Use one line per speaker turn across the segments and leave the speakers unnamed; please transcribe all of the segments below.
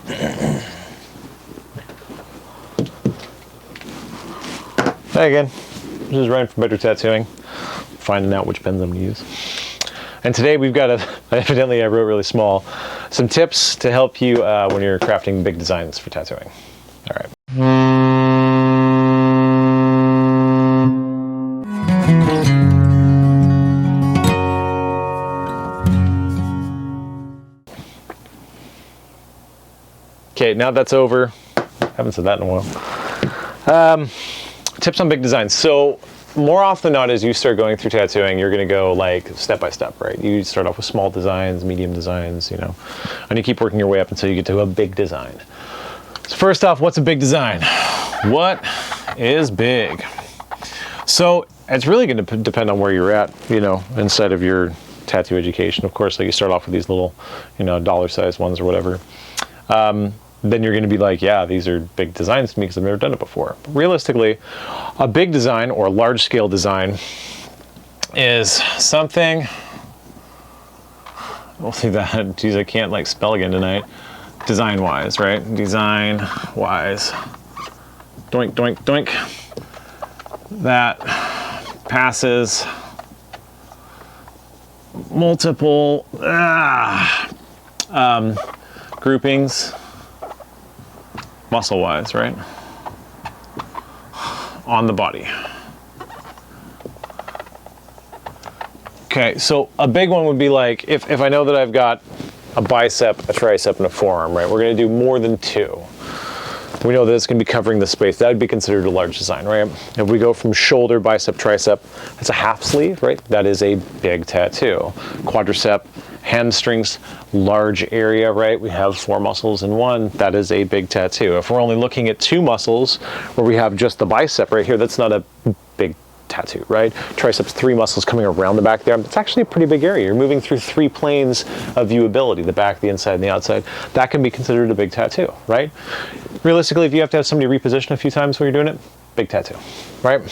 Hey again, this is Ryan from Better Tattooing, finding out which pens I'm going to use. And today we've got evidently I wrote really small, some tips to help you when you're crafting big designs for tattooing. All right. Okay, now that's over. I haven't said that in a while. Tips on big designs. So more often than not, as you start going through tattooing, you're going to go like step by step, right? You start off with small designs, medium designs, you know, and you keep working your way up until you get to a big design. So first off, what's a big design? What is big? So it's really going to depend on where you're at, you know, inside of your tattoo education. Of course, like you start off with these little, you know, dollar-sized ones or whatever. Then you're going to be like, yeah, these are big designs to me because I've never done it before. But realistically, a big design or large-scale design is something, we'll see that, geez, I can't like spell again tonight, design-wise, right? Design-wise, doink, doink, doink, that passes multiple groupings, muscle-wise, right? On the body. Okay, so a big one would be like, if I know that I've got a bicep, a tricep, and a forearm, right? We're gonna do more than two. We know that it's gonna be covering the space. That would be considered a large design, right? If we go from shoulder, bicep, tricep, that's a half sleeve, right? That is a big tattoo. Quadricep, hamstrings, large area, right? We have 4 muscles in one. That is a big tattoo. If we're only looking at 2 muscles, where we have just the bicep right here, that's not a big tattoo, right? Triceps, 3 muscles coming around the back there. It's actually a pretty big area. You're moving through 3 planes of viewability, the back, the inside, and the outside. That can be considered a big tattoo, right? Realistically, if you have to have somebody reposition a few times while you're doing it, big tattoo, right?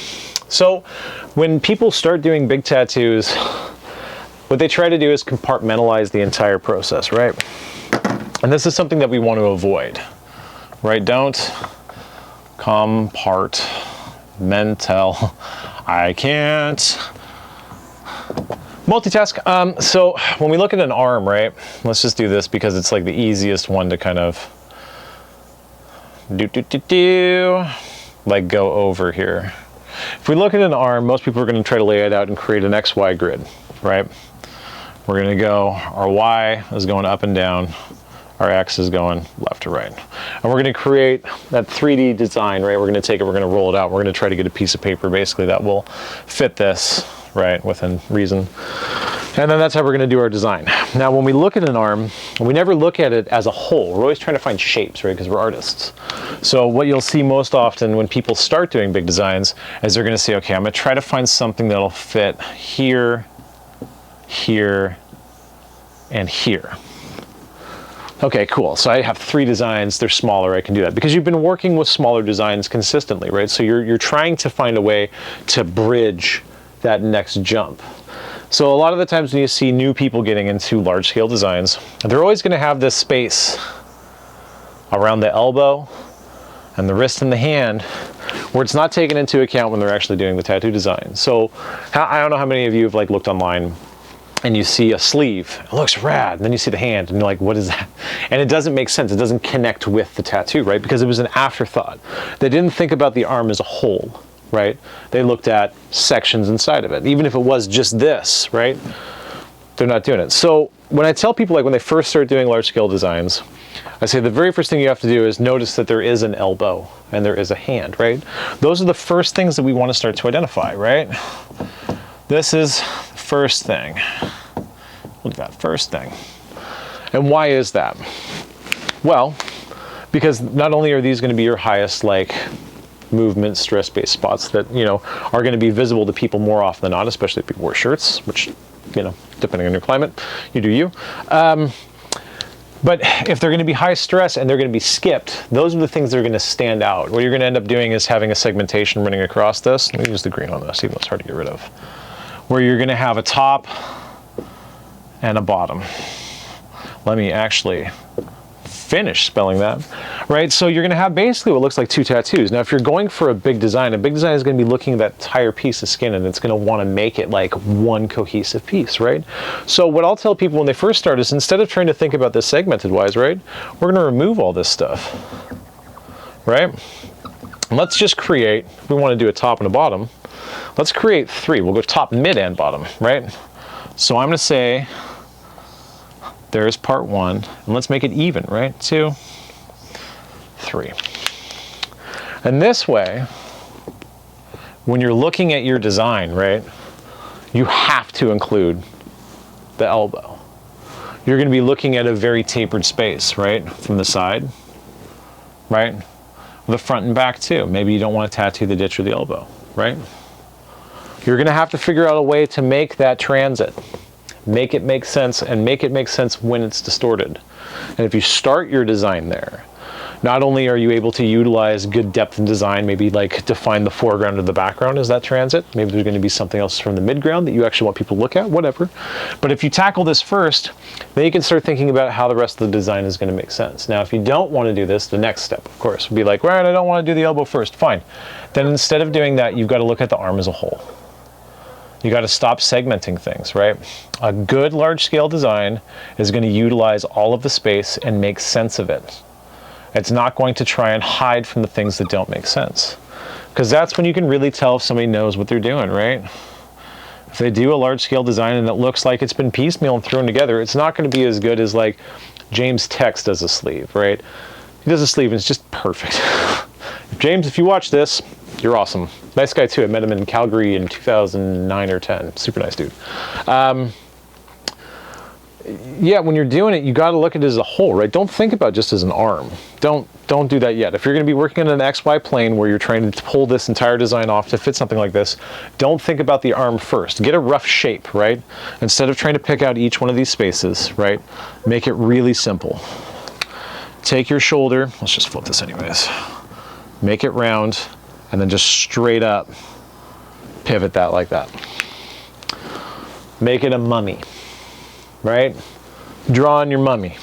So when people start doing big tattoos, what they try to do is compartmentalize the entire process, right? And this is something that we want to avoid, right? Don't compartmental. I can't multitask. So when we look at an arm, right? Let's just do this because it's like the easiest one to kind of like go over here. If we look at an arm, most people are going to try to lay it out and create an XY grid, right? We're going to go, our Y is going up and down, our X is going left to right. And we're going to create that 3D design, right? We're going to take it, we're going to roll it out, we're going to try to get a piece of paper basically that will fit this, right, within reason. And then that's how we're going to do our design. Now when we look at an arm, we never look at it as a whole. We're always trying to find shapes, right, because we're artists. So what you'll see most often when people start doing big designs is they're going to say, okay, I'm going to try to find something that'll fit here, here, and here. Okay, cool. So I have 3 designs, they're smaller, I can do that. Because you've been working with smaller designs consistently, right? So you're trying to find a way to bridge that next jump. So a lot of the times when you see new people getting into large scale designs, they're always going to have this space around the elbow and the wrist and the hand where it's not taken into account when they're actually doing the tattoo design. So I don't know how many of you have like looked online and you see a sleeve, it looks rad, and then you see the hand and you're like, what is that? And it doesn't make sense, it doesn't connect with the tattoo, right? Because it was an afterthought. They didn't think about the arm as a whole, right? They looked at sections inside of it. Even if it was just this, right? They're not doing it. So when I tell people, like when they first start doing large scale designs, I say the very first thing you have to do is notice that there is an elbow and there is a hand, right? Those are the first things that we want to start to identify, right? This is the first thing. Look at that first thing. And why is that? Well, because not only are these going to be your highest like movement stress-based spots that, you know, are going to be visible to people more often than not, especially if people wear shirts, which, you know, depending on your climate, you do you. But if they're going to be high stress and they're going to be skipped, those are the things that are going to stand out. What you're going to end up doing is having a segmentation running across this. Let me use the green on this, even though it's hard to get rid of. Where you're going to have a top and a bottom. Let me actually finish spelling that, right? So you're gonna have basically what looks like 2 tattoos. Now, if you're going for a big design is gonna be looking at that entire piece of skin, and it's gonna wanna make it like one cohesive piece, right? So what I'll tell people when they first start is, instead of trying to think about this segmented wise, right? We're gonna remove all this stuff, right? And let's just create, if we wanna do a top and a bottom, let's create 3. We'll go top, mid, and bottom, right? So I'm gonna say, there's part 1, and let's make it even, right? 2, 3. And this way, when you're looking at your design, right, you have to include the elbow. You're gonna be looking at a very tapered space, right? From the side, right? The front and back too. Maybe you don't want to tattoo the ditch or the elbow, right? You're gonna have to figure out a way to make that transit. Make it make sense, and make it make sense when it's distorted. And if you start your design there, not only are you able to utilize good depth in design, maybe like define the foreground or the background as that transit, maybe there's going to be something else from the midground that you actually want people to look at, whatever. But if you tackle this first, then you can start thinking about how the rest of the design is going to make sense. Now, if you don't want to do this, the next step, of course, would be like, right, I don't want to do the elbow first. Fine. Then instead of doing that, you've got to look at the arm as a whole. You got to stop segmenting things, right? A good large-scale design is going to utilize all of the space and make sense of it. It's not going to try and hide from the things that don't make sense, because that's when you can really tell if somebody knows what they're doing, right? If they do a large-scale design and it looks like it's been piecemeal and thrown together, it's not going to be as good as like James Tex does a sleeve, right? He does a sleeve and it's just perfect. James, if you watch this, you're awesome. Nice guy too. I met him in Calgary in 2009 or 10. Super nice dude. Yeah, when you're doing it, you got to look at it as a whole, right? Don't think about it just as an arm. Don't do that yet. If you're going to be working in an XY plane where you're trying to pull this entire design off to fit something like this, don't think about the arm first. Get a rough shape, right? Instead of trying to pick out each one of these spaces, right? Make it really simple. Take your shoulder. Let's just flip this anyways. Make it round, and then just straight up pivot that like that. Make it a mummy, right? Draw on your mummy.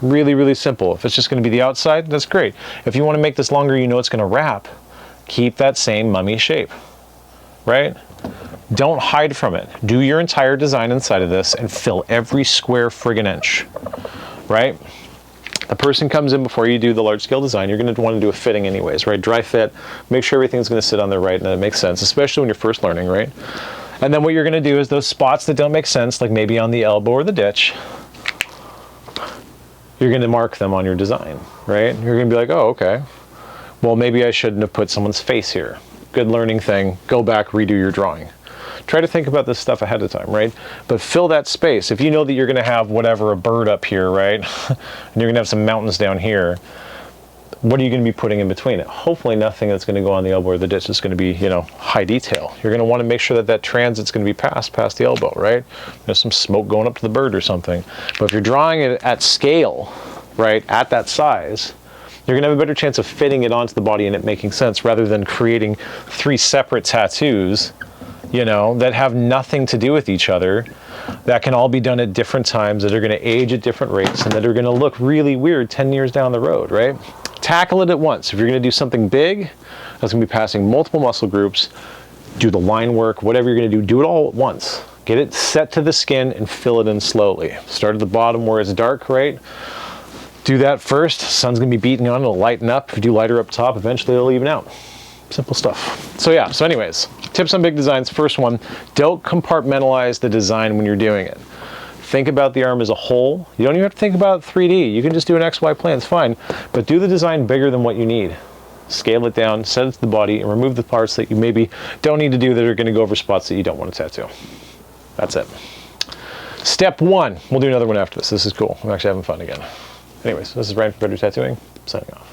Really, really simple. If it's just going to be the outside, that's great. If you want to make this longer, you know it's going to wrap, keep that same mummy shape, right? Don't hide from it. Do your entire design inside of this and fill every square friggin' inch, right? A person comes in before you do the large scale design, you're going to want to do a fitting anyways, right? Dry fit, make sure everything's going to sit on there right and it makes sense, especially when you're first learning, right? And then what you're going to do is those spots that don't make sense, like maybe on the elbow or the ditch, you're going to mark them on your design, right? You're going to be like, oh, okay. Well, maybe I shouldn't have put someone's face here. Good learning thing. Go back, redo your drawing. Try to think about this stuff ahead of time, right? But fill that space. If you know that you're going to have whatever, a bird up here, right? And you're going to have some mountains down here, what are you going to be putting in between it? Hopefully nothing that's going to go on the elbow or the ditch is going to be, you know, high detail. You're going to want to make sure that that transit's going to be past the elbow, right? There's some smoke going up to the bird or something. But if you're drawing it at scale, right, at that size, you're going to have a better chance of fitting it onto the body and it making sense, rather than creating 3 separate tattoos, you know, that have nothing to do with each other, that can all be done at different times, that are going to age at different rates, and that are going to look really weird 10 years down the road, right? Tackle it at once. If you're going to do something big, that's going to be passing multiple muscle groups, do the line work, whatever you're going to do it all at once. Get it set to the skin and fill it in slowly. Start at the bottom where it's dark, right? Do that first. Sun's going to be beating on, it'll lighten up. If you do lighter up top, eventually it'll even out. Simple stuff. So yeah, so anyways, tips on big designs. First one, don't compartmentalize the design when you're doing it. Think about the arm as a whole. You don't even have to think about 3D. You can just do an XY plan, it's fine. But do the design bigger than what you need. Scale it down, set it to the body, and remove the parts that you maybe don't need to do that are going to go over spots that you don't want to tattoo. That's it. Step 1. We'll do another one after this. This is cool. I'm actually having fun again. Anyways, this is Ryan from Better Tattooing, signing off.